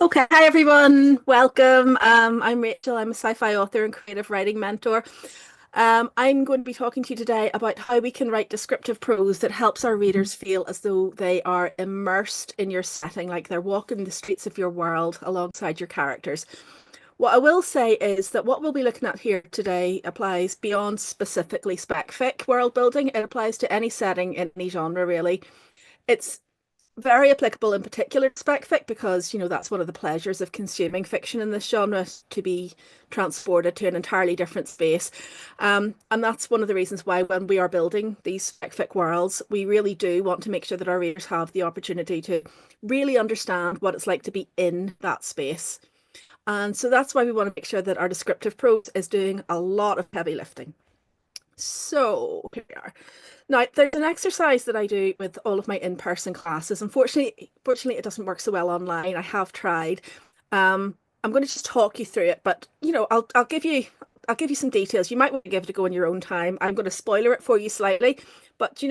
Okay, hi everyone. Welcome. I'm Rachel. I'm a sci-fi author and creative writing mentor. I'm going to be talking to you today about how we can write descriptive prose that helps our readers feel as though they are immersed in your setting, like they're walking the streets of your world alongside your characters. What I will say is that what we'll be looking at here today applies beyond specifically spec fic world building. It applies to any setting in any genre, really. It's very applicable in particular to spec fic because that's one of the pleasures of consuming fiction in this genre, to be transported to an entirely different space. And that's one of the reasons why when we are building these spec fic worlds, we really do want to make sure that our readers have the opportunity to really understand what it's like to be in that space. And so that's why we want to make sure that our descriptive prose is doing a lot of heavy lifting. So here we are. Now, there's an exercise that I do with all of my in-person classes. Unfortunately, it doesn't work so well online. I have tried. I'm going to just talk you through it, but I'll give you some details. You might want to give it a go in your own time. I'm going to spoiler it for you slightly, but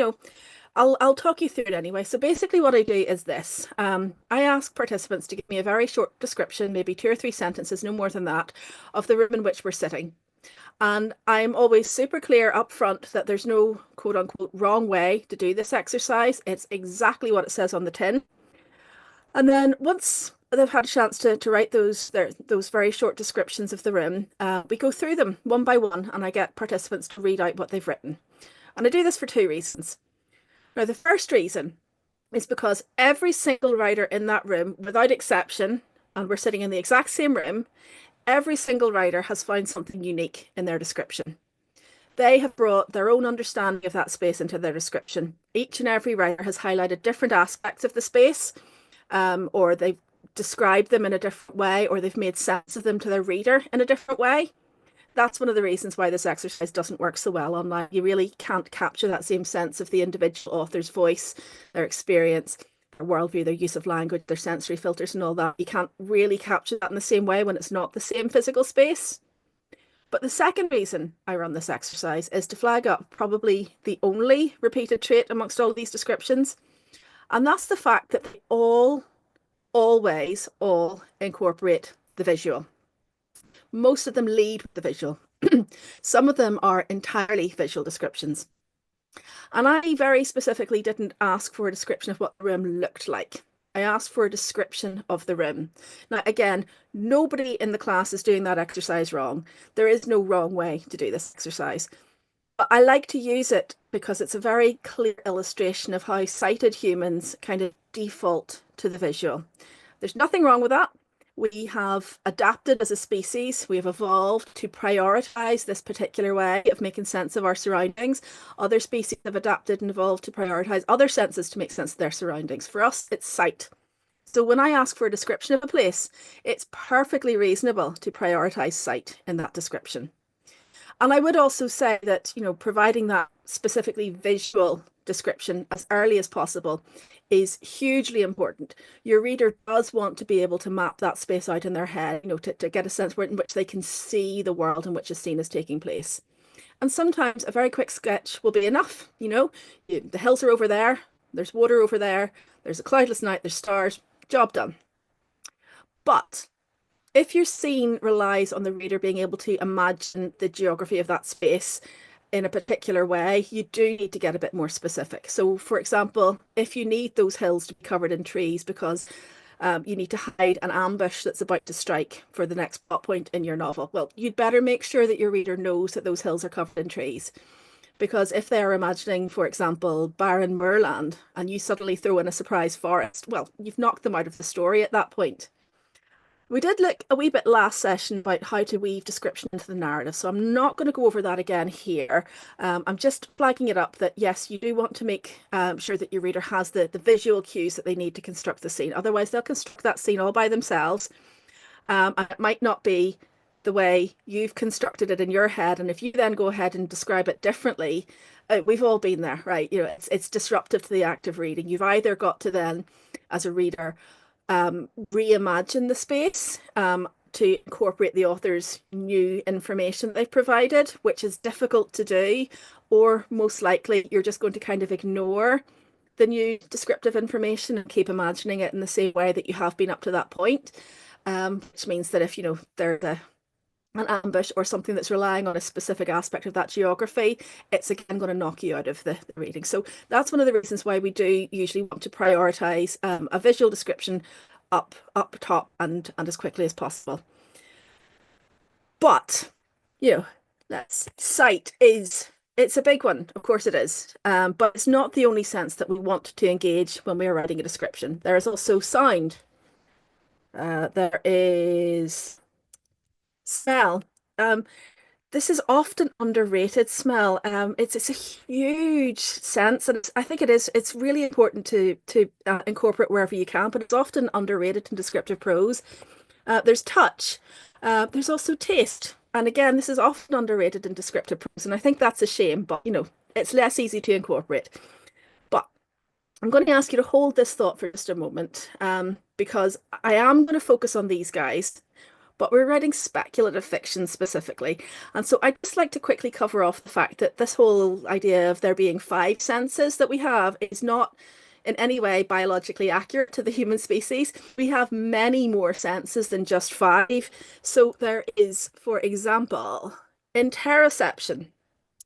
I'll talk you through it anyway. So basically, what I do is this: I ask participants to give me a very short description, maybe 2 or 3 sentences, no more than that, of the room in which we're sitting. And I'm always super clear up front that there's no quote unquote wrong way to do this exercise. It's exactly what it says on the tin. And then once they've had a chance to write those very short descriptions of the room, we go through them one by one, and I get participants to read out what they've written. And I do this for 2 reasons. Now, the first reason is because every single writer in that room, without exception, and we're sitting in the exact same room, every single writer has found something unique in their description. They have brought their own understanding of that space into their description. Each and every writer has highlighted different aspects of the space, or they've described them in a different way, or they've made sense of them to their reader in a different way. That's one of the reasons why this exercise doesn't work so well online. You really can't capture that same sense of the individual author's voice, their experience, their worldview, their use of language, their sensory filters, and all that. You can't really capture that in the same way when it's not the same physical space. But the second reason I run this exercise is to flag up probably the only repeated trait amongst all these descriptions, and that's the fact that they all incorporate the visual. Most of them lead with the visual. Some of them are entirely visual descriptions. And I very specifically didn't ask for a description of what the room looked like. I asked for a description of the room. Now, again, nobody in the class is doing that exercise wrong. There is no wrong way to do this exercise. But I like to use it because it's a very clear illustration of how sighted humans kind of default to the visual. There's nothing wrong with that. We have adapted as a species. We have evolved to prioritize this particular way of making sense of our surroundings. Other species have adapted and evolved to prioritize other senses to make sense of their surroundings. For us, it's sight. So when I ask for a description of a place, it's perfectly reasonable to prioritize sight in that description. And I would also say that, providing that specifically visual description as early as possible is hugely important. Your reader does want to be able to map that space out in their head, to get a sense in which they can see the world in which a scene is taking place. And sometimes a very quick sketch will be enough. The hills are over there, there's water over there, there's a cloudless night, there's stars, job done. But if your scene relies on the reader being able to imagine the geography of that space in a particular way, you do need to get a bit more specific. So, for example, if you need those hills to be covered in trees because you need to hide an ambush that's about to strike for the next plot point in your novel, well, you'd better make sure that your reader knows that those hills are covered in trees. Because if they're imagining, for example, barren moorland and you suddenly throw in a surprise forest, well, you've knocked them out of the story at that point. We did look a wee bit last session about how to weave description into the narrative, so I'm not going to go over that again here. I'm just flagging it up that yes, you do want to make sure that your reader has the visual cues that they need to construct the scene. Otherwise, they'll construct that scene all by themselves, and it might not be the way you've constructed it in your head. And if you then go ahead and describe it differently, we've all been there, right? It's disruptive to the act of reading. You've either got to then, as a reader, reimagine the space to incorporate the author's new information they've provided, which is difficult to do, or most likely you're just going to kind of ignore the new descriptive information and keep imagining it in the same way that you have been up to that point. Which means that if, there's an ambush or something that's relying on a specific aspect of that geography, it's again going to knock you out of the reading. So that's one of the reasons why we do usually want to prioritize a visual description up top and as quickly as possible. But, you know, that's sight is it's a big one, of course it is. But it's not the only sense that we want to engage when we are writing a description. There is also sound. There is smell. Um, this is often underrated smell. It's a huge sense, and I think it's really important to incorporate wherever you can, but it's often underrated in descriptive prose. There's touch. There's also taste. And again, this is often underrated in descriptive prose, and I think that's a shame, but it's less easy to incorporate. But I'm going to ask you to hold this thought for just a moment, because I am going to focus on these guys, but we're writing speculative fiction specifically. And so I'd just like to quickly cover off the fact that this whole idea of there being five senses that we have is not in any way biologically accurate to the human species. We have many more senses than just five. So there is, for example, interoception.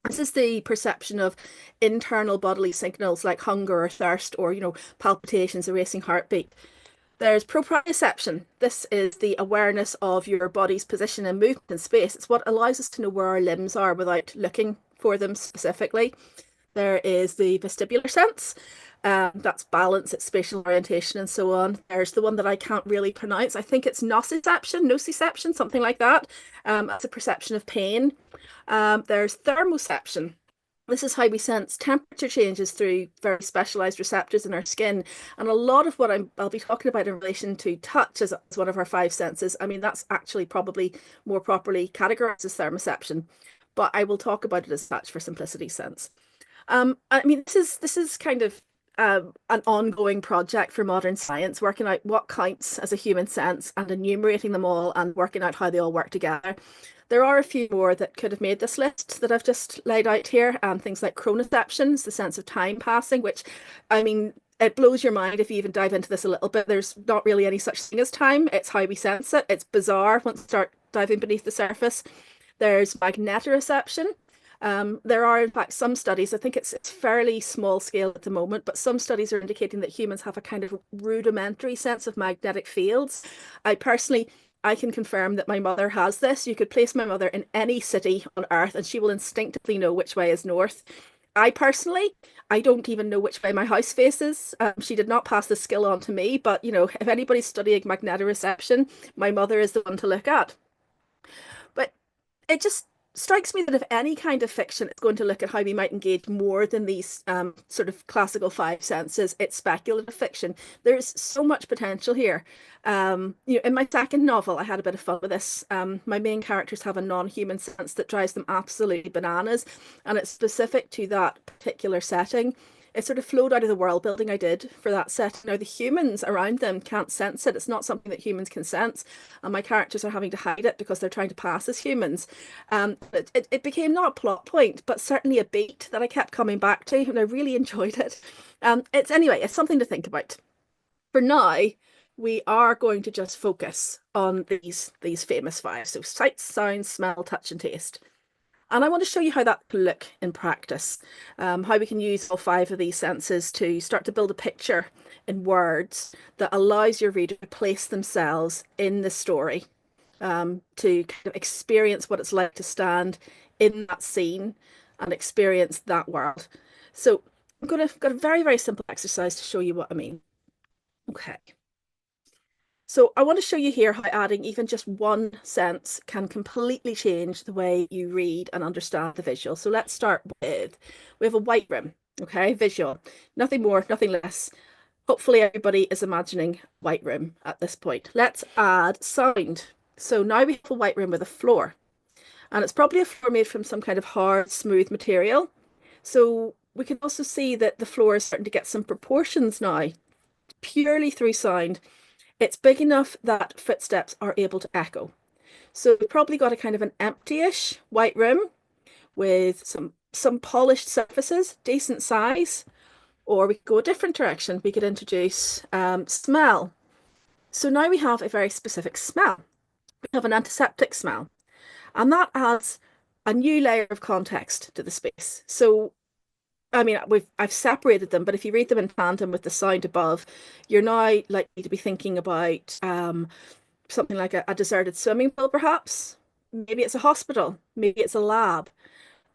This is the perception of internal bodily signals like hunger or thirst or, palpitations, a racing heartbeat. There's proprioception. This is the awareness of your body's position and movement in space. It's what allows us to know where our limbs are without looking for them specifically. There is the vestibular sense. That's balance, it's spatial orientation, and so on. There's the one that I can't really pronounce. I think it's nociception, something like that. That's a perception of pain. There's thermoception. This is how we sense temperature changes through very specialized receptors in our skin. And a lot of what I'll be talking about in relation to touch as one of our five senses, I mean, that's actually probably more properly categorized as thermoception, but I will talk about it as such for simplicity's sense. I mean, this is kind of an ongoing project for modern science, working out what counts as a human sense and enumerating them all and working out how they all work together. There are a few more that could have made this list that I've just laid out here, and things like chronoceptions, the sense of time passing, which, I mean, it blows your mind if you even dive into this a little bit. There's not really any such thing as time. It's how we sense it. It's bizarre once you start diving beneath the surface. There's magnetoreception. There are, in fact, some studies, I think it's fairly small scale at the moment, but some studies are indicating that humans have a kind of rudimentary sense of magnetic fields. I can confirm that my mother has this. You could place my mother in any city on Earth and she will instinctively know which way is north. I don't even know which way my house faces. She did not pass the skill on to me, but if anybody's studying magnetoreception, my mother is the one to look at. But it just strikes me that if any kind of fiction is going to look at how we might engage more than these sort of classical five senses, it's speculative fiction. There's so much potential here. In my second novel, I had a bit of fun with this. My main characters have a non-human sense that drives them absolutely bananas, and it's specific to that particular setting. It sort of flowed out of the world building I did for that set. Now, the humans around them can't sense it. It's not something that humans can sense. And my characters are having to hide it because they're trying to pass as humans. It became not a plot point, but certainly a beat that I kept coming back to, and I really enjoyed it. It's something to think about. For now, we are going to just focus on these famous five. So sight, sound, smell, touch, and taste. And I want to show you how that can look in practice, how we can use all five of these senses to start to build a picture in words that allows your reader to place themselves in the story, to kind of experience what it's like to stand in that scene and experience that world. So I've got a very, very simple exercise to show you what I mean. Okay. So I want to show you here how adding even just one sense can completely change the way you read and understand the visual. So let's start with, we have a white room, okay, visual, nothing more, nothing less. Hopefully everybody is imagining white room at this point. Let's add sound. So now we have a white room with a floor, and it's probably a floor made from some kind of hard, smooth material. So we can also see that the floor is starting to get some proportions now, purely through sound. It's big enough that footsteps are able to echo. So we've probably got a kind of an empty-ish white room with some polished surfaces, decent size. Or we could go a different direction. We could introduce smell. So now we have a very specific smell. We have an antiseptic smell, and that adds a new layer of context to the space. So, I mean, I've separated them, but if you read them in tandem with the sound above, you're now likely to be thinking about something like a deserted swimming pool, perhaps. Maybe it's a hospital, maybe it's a lab.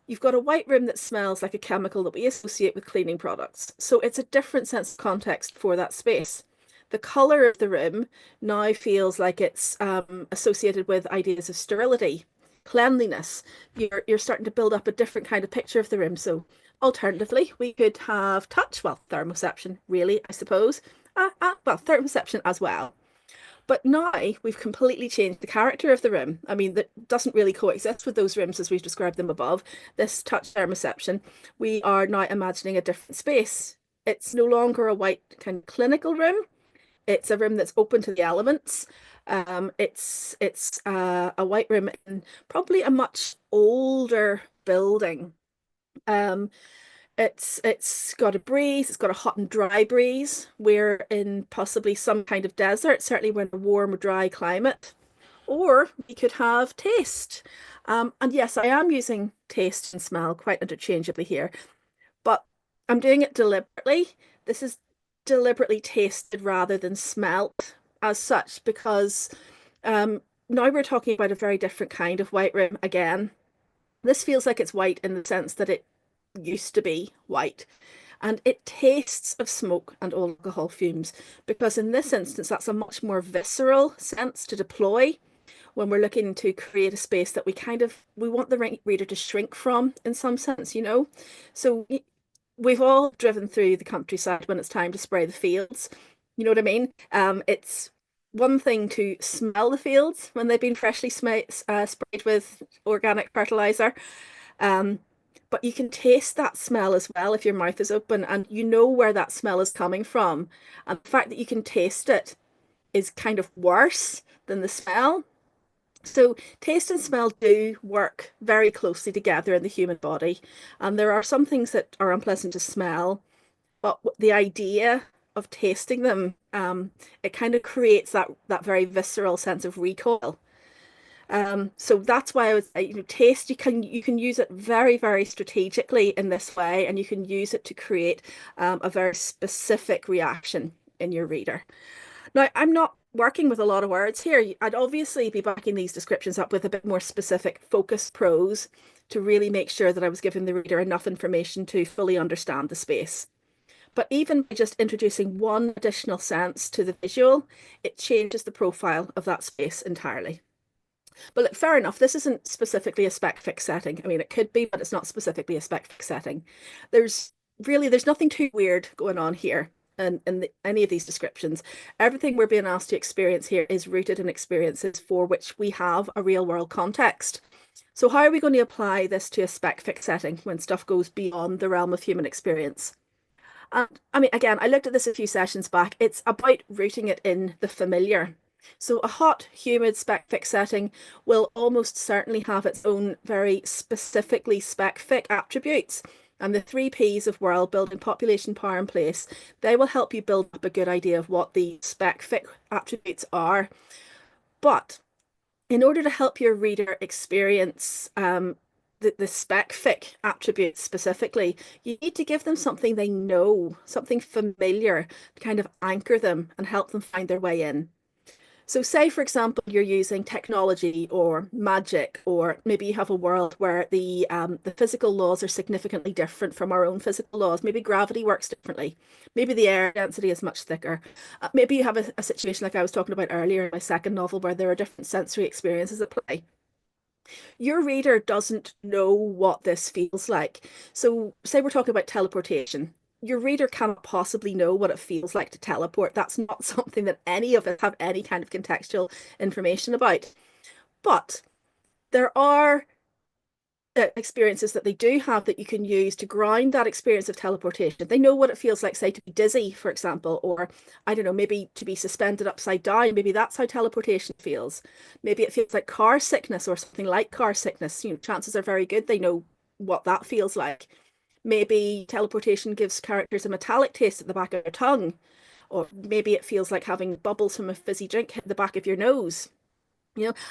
You've got a white room that smells like a chemical that we associate with cleaning products. So it's a different sense of context for that space. The color of the room now feels like it's associated with ideas of sterility, cleanliness. You're starting to build up a different kind of picture of the room. So alternatively, we could have touch, well, thermoception, really, I suppose. Well, thermoception as well. But now we've completely changed the character of the room. I mean, that doesn't really coexist with those rooms as we've described them above. This touch thermoception, we are now imagining a different space. It's no longer a white kind of clinical room. It's a room that's open to the elements. It's a white room in probably a much older building. Um, it's got a breeze, it's got a hot and dry breeze. We're in possibly some kind of desert, certainly we're in a warm, dry climate. Or we could have taste. And yes, I am using taste and smell quite interchangeably here, but I'm doing it deliberately. This is deliberately tasted rather than smelt as such, because now we're talking about a very different kind of white room again. This feels like it's white in the sense that it used to be white. And it tastes of smoke and alcohol fumes, because in this instance, that's a much more visceral sense to deploy when we're looking to create a space that we want the reader to shrink from in some sense, you know. So we've all driven through the countryside when it's time to spray the fields. You know what I mean? It's one thing to smell the fields when they've been freshly sprayed with organic fertilizer. Um, but you can taste that smell as well if your mouth is open and you know where that smell is coming from. And the fact that you can taste it is kind of worse than the smell. So taste and smell do work very closely together in the human body. And there are some things that are unpleasant to smell, but the idea of tasting them, it kind of creates that very visceral sense of recoil. So that's why I would say, taste, you can use it very, very strategically in this way, and you can use it to create a very specific reaction in your reader. Now, I'm not working with a lot of words here. I'd obviously be backing these descriptions up with a bit more specific focused prose to really make sure that I was giving the reader enough information to fully understand the space. But even by just introducing one additional sense to the visual, it changes the profile of that space entirely. But look, fair enough, this isn't specifically a spec fix setting. I mean, it could be, but it's not specifically a spec fix setting. There's nothing too weird going on here in any of these descriptions. Everything we're being asked to experience here is rooted in experiences for which we have a real world context. So how are we going to apply this to a spec fix setting when stuff goes beyond the realm of human experience? And I mean, again, I looked at this a few sessions back. It's about rooting it in the familiar. So a hot, humid spec fic setting will almost certainly have its own very specifically spec fic attributes. And the three P's of world building, population, power, and place, they will help you build up a good idea of what the spec fic attributes are. But in order to help your reader experience the spec fic attributes specifically, you need to give them something they know, something familiar to kind of anchor them and help them find their way in. So say, for example, you're using technology or magic, or maybe you have a world where the physical laws are significantly different from our own physical laws. Maybe gravity works differently. Maybe the air density is much thicker. Maybe you have a situation like I was talking about earlier in my second novel where there are different sensory experiences at play. Your reader doesn't know what this feels like. So say we're talking about teleportation. Your reader cannot possibly know what it feels like to teleport. That's not something that any of us have any kind of contextual information about. But there are experiences that they do have that you can use to ground that experience of teleportation. They know what it feels like, say, to be dizzy, for example, or I don't know, maybe to be suspended upside down. Maybe that's how teleportation feels. Maybe it feels like car sickness or something like car sickness. Chances are very good they know what that feels like. Maybe teleportation gives characters a metallic taste at the back of their tongue, or maybe it feels like having bubbles from a fizzy drink hit the back of your nose.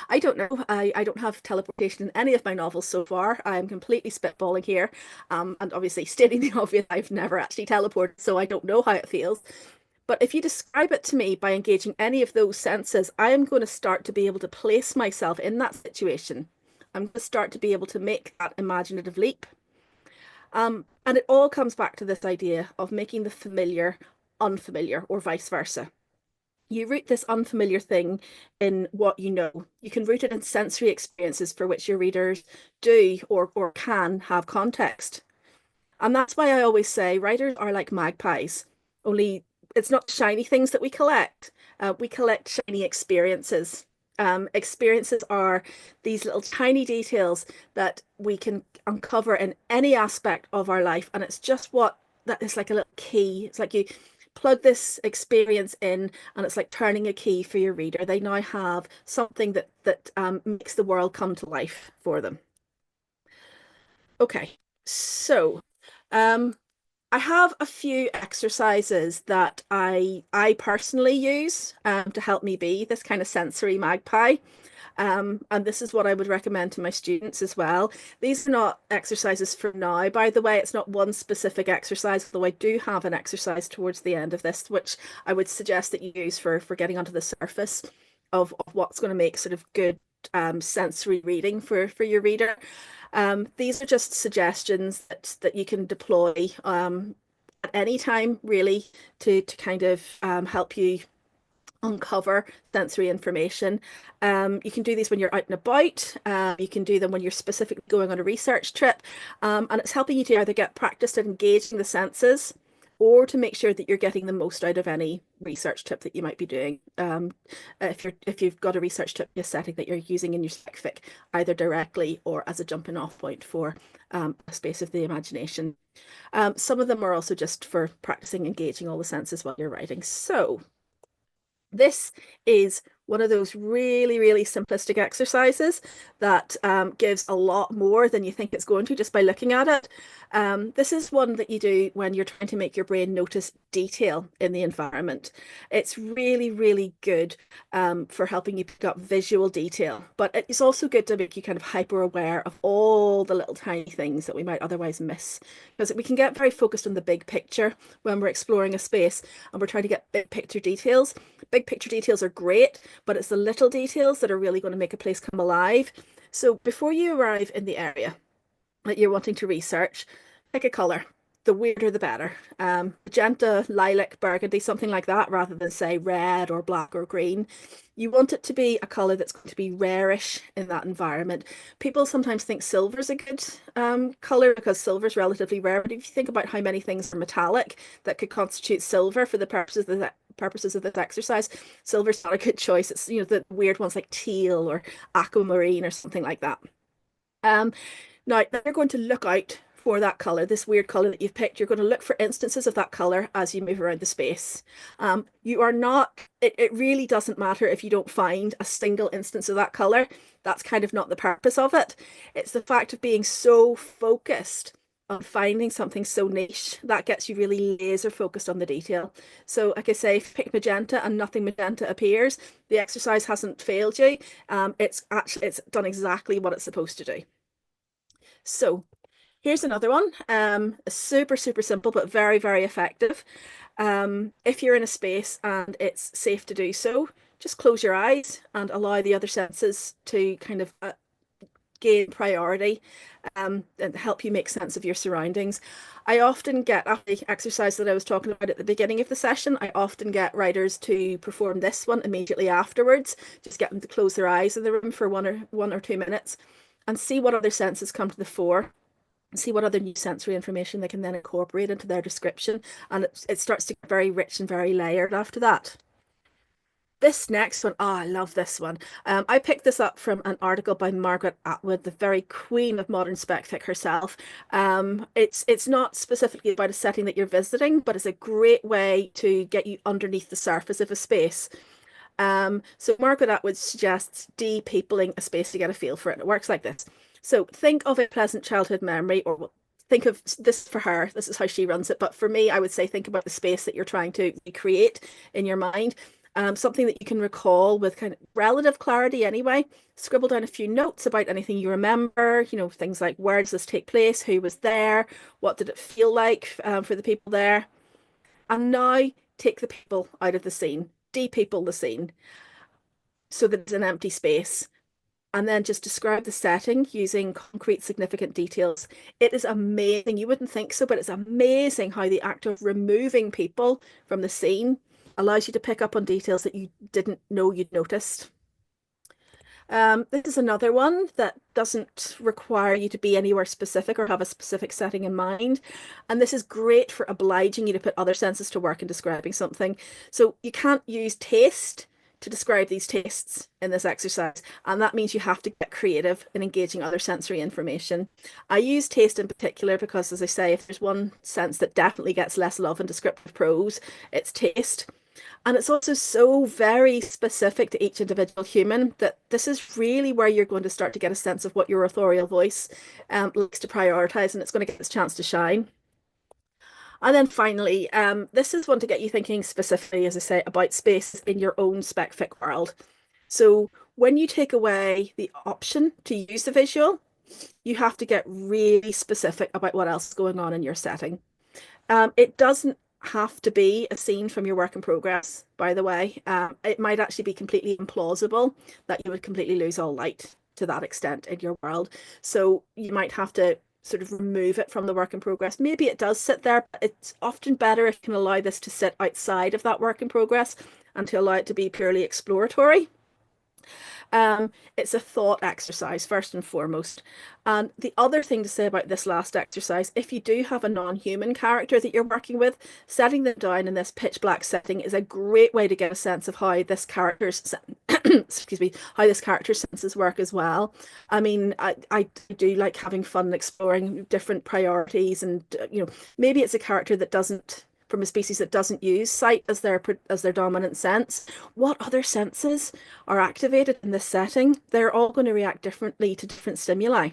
I don't know. I don't have teleportation in any of my novels so far. I'm completely spitballing here. And obviously stating the obvious, I've never actually teleported, so I don't know how it feels. But if you describe it to me by engaging any of those senses, I am going to start to be able to place myself in that situation. I'm going to start to be able to make that imaginative leap. And it all comes back to this idea of making the familiar unfamiliar or vice versa. You root this unfamiliar thing in what you know. You can root it in sensory experiences for which your readers do or can have context. And that's why I always say writers are like magpies, only it's not shiny things that we collect. We collect shiny experiences. Experiences are these little tiny details that we can uncover in any aspect of our life. And it's just what that is like a little key. It's like you plug this experience in and it's like turning a key for your reader. They now have something that makes the world come to life for them. Okay, so um, I have a few exercises that I personally use to help me be this kind of sensory magpie. And this is what I would recommend to my students as well. These are not exercises for now, by the way. It's not one specific exercise, although I do have an exercise towards the end of this, which I would suggest that you use for getting onto the surface of what's going to make sort of good sensory reading for your reader. These are just suggestions that you can deploy at any time, really, to kind of help you uncover sensory information. You can do these when you're out and about. You can do them when you're specifically going on a research trip. And it's helping you to either get practiced at engaging the senses or to make sure that you're getting the most out of any research trip that you might be doing. If you've got a research trip in a setting that you're using in your spec fic, either directly or as a jumping off point for a space of the imagination. Some of them are also just for practicing engaging all the senses while you're writing. So this is one of those really, really simplistic exercises that gives a lot more than you think it's going to just by looking at it. This is one that you do when you're trying to make your brain notice detail in the environment. It's really, really good for helping you pick up visual detail, but it's also good to make you kind of hyper aware of all the little tiny things that we might otherwise miss. Because we can get very focused on the big picture when we're exploring a space and we're trying to get big picture details. Big picture details are great, but it's the little details that are really going to make a place come alive. So before you arrive in the area that you're wanting to research, pick a color. The weirder, the better. Magenta, lilac, burgundy, something like that, rather than say red or black or green. You want it to be a color that's going to be rarish in that environment. People sometimes think silver is a good color because silver is relatively rare. But if you think about how many things are metallic that could constitute silver for the purposes of this exercise, silver's not a good choice. It's, the weird ones like teal or aquamarine or something like that. Um, Now, you're going to look out for that color, this weird color that you've picked. You're going to look for instances of that color as you move around the space. You are not, it really doesn't matter if you don't find a single instance of that color. That's kind of not the purpose of it. It's the fact of being so focused on finding something so niche that gets you really laser focused on the detail. So like I say, if you pick magenta and nothing magenta appears, the exercise hasn't failed you. It's done exactly what it's supposed to do. So here's another one. Super, super simple, but very, very effective. If you're in a space and it's safe to do so, just close your eyes and allow the other senses to kind of gain priority and help you make sense of your surroundings. I often get, after the exercise that I was talking about at the beginning of the session, I often get writers to perform this one immediately afterwards. Just get them to close their eyes in the room for one or 2 minutes and see what other senses come to the fore, see what other new sensory information they can then incorporate into their description. And it starts to get very rich and very layered after that. This next one, oh, I love this one. I picked this up from an article by Margaret Atwood, the very queen of modern spec fic herself. It's not specifically about a setting that you're visiting, but it's a great way to get you underneath the surface of a space. So Margaret Atwood suggests de-peopling a space to get a feel for it. It works like this. So think of a pleasant childhood memory, or think of this for her. This is how she runs it. But for me, I would say think about the space that you're trying to create in your mind. Something that you can recall with kind of relative clarity anyway. Scribble down a few notes about anything you remember, things like where does this take place, who was there, what did it feel like for the people there. And now take the people out of the scene, de-people the scene so that it's an empty space. And then just describe the setting using concrete, significant details. It is amazing. You wouldn't think so, but it's amazing how the act of removing people from the scene allows you to pick up on details that you didn't know you'd noticed. This is another one that doesn't require you to be anywhere specific or have a specific setting in mind. And this is great for obliging you to put other senses to work in describing something. So you can't use taste to describe these tastes in this exercise. And that means you have to get creative in engaging other sensory information. I use taste in particular because, as I say, if there's one sense that definitely gets less love in descriptive prose, it's taste. And it's also so very specific to each individual human that this is really where you're going to start to get a sense of what your authorial voice likes to prioritize, and it's going to get its chance to shine. And then finally, this is one to get you thinking specifically, as I say, about space in your own spec-fic world. So when you take away the option to use the visual, you have to get really specific about what else is going on in your setting. It doesn't have to be a scene from your work in progress, by the way. It might actually be completely implausible that you would completely lose all light to that extent in your world. So you might have to sort of remove it from the work in progress. Maybe it does sit there, but it's often better if you can allow this to sit outside of that work in progress and to allow it to be purely exploratory. It's a thought exercise first and foremost. And the other thing to say about this last exercise, if you do have a non-human character that you're working with, setting them down in this pitch black setting is a great way to get a sense of how this character's excuse me, how this character's senses work as well. I mean, I do like having fun and exploring different priorities, and maybe it's a character that doesn't from a species that doesn't use sight as their dominant sense. What other senses are activated in this setting? They're all going to react differently to different stimuli.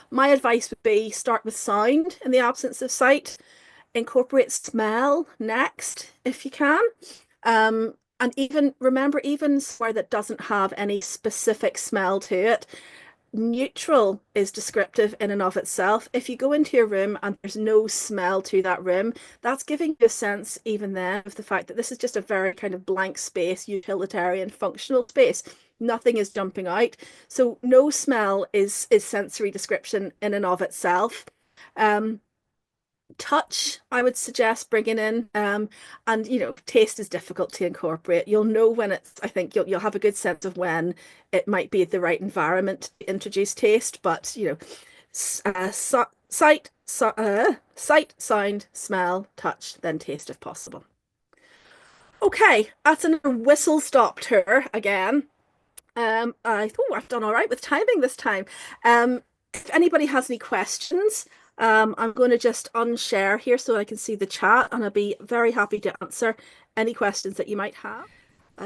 My advice would be start with sound in the absence of sight, incorporate smell next if you can. And even remember, even somewhere that doesn't have any specific smell to it, neutral is descriptive in and of itself. If you go into your room and there's no smell to that room, that's giving you a sense even then of the fact that this is just a very kind of blank space, utilitarian, functional space. Nothing is jumping out. So no smell is sensory description in and of itself. Touch, I would suggest bringing in, and taste is difficult to incorporate. You'll know when it's, I think you'll have a good sense of when it might be the right environment to introduce taste, but sight, sound, smell, touch, then taste if possible. Okay, that's another whistle stop tour again. I thought I've done all right with timing this time. If anybody has any questions, I'm going to just unshare here so I can see the chat, and I'll be very happy to answer any questions that you might have.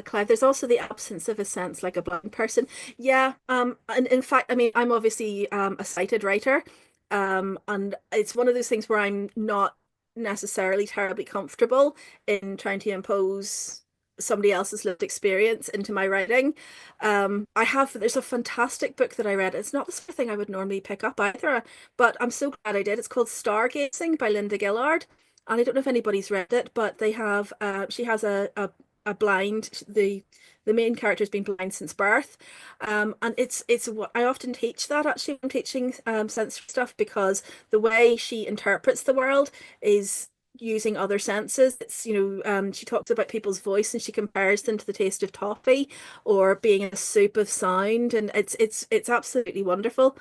Clive, there's also the absence of a sense like a blind person. Yeah, and in fact, I mean, I'm obviously a sighted writer, and it's one of those things where I'm not necessarily terribly comfortable in trying to impose somebody else's lived experience into my writing. There's a fantastic book that I read. It's not the sort of thing I would normally pick up either, but I'm so glad I did. It's called Stargazing by Linda Gillard. And I don't know if anybody's read it, but they have she has a blind the main character has been blind since birth. And it's what I often teach that actually when I'm teaching sensory stuff, because the way she interprets the world is using other senses. She talks about people's voice and she compares them to the taste of toffee or being in a soup of sound, and it's absolutely wonderful.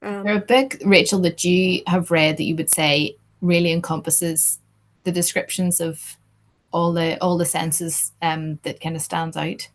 There a book, Rachel, that you have read that you would say really encompasses the descriptions of all the senses that kind of stands out?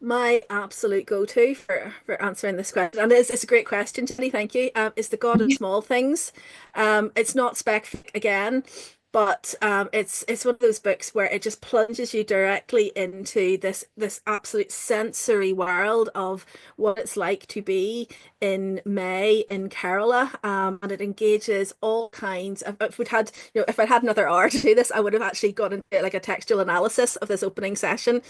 My absolute go-to for answering this question, and it's a great question, Jenny, thank you, is The God in Small Things. It's not spec again. but it's one of those books where it just plunges you directly into this absolute sensory world of what it's like to be in May in Kerala, and it engages all kinds of. If we'd had, if I'd had another hour to do this, I would have actually gone into like a textual analysis of this opening section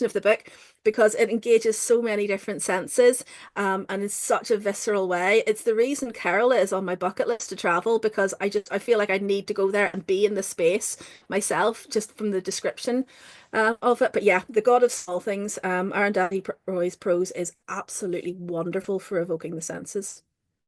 of the book, because it engages so many different senses, and in such a visceral way. It's the reason Kerala is on my bucket list to travel, because I feel like I need to go there and be in the space myself, just from the description of it. But yeah, The God of Small Things, Arundhati Roy's prose is absolutely wonderful for evoking the senses.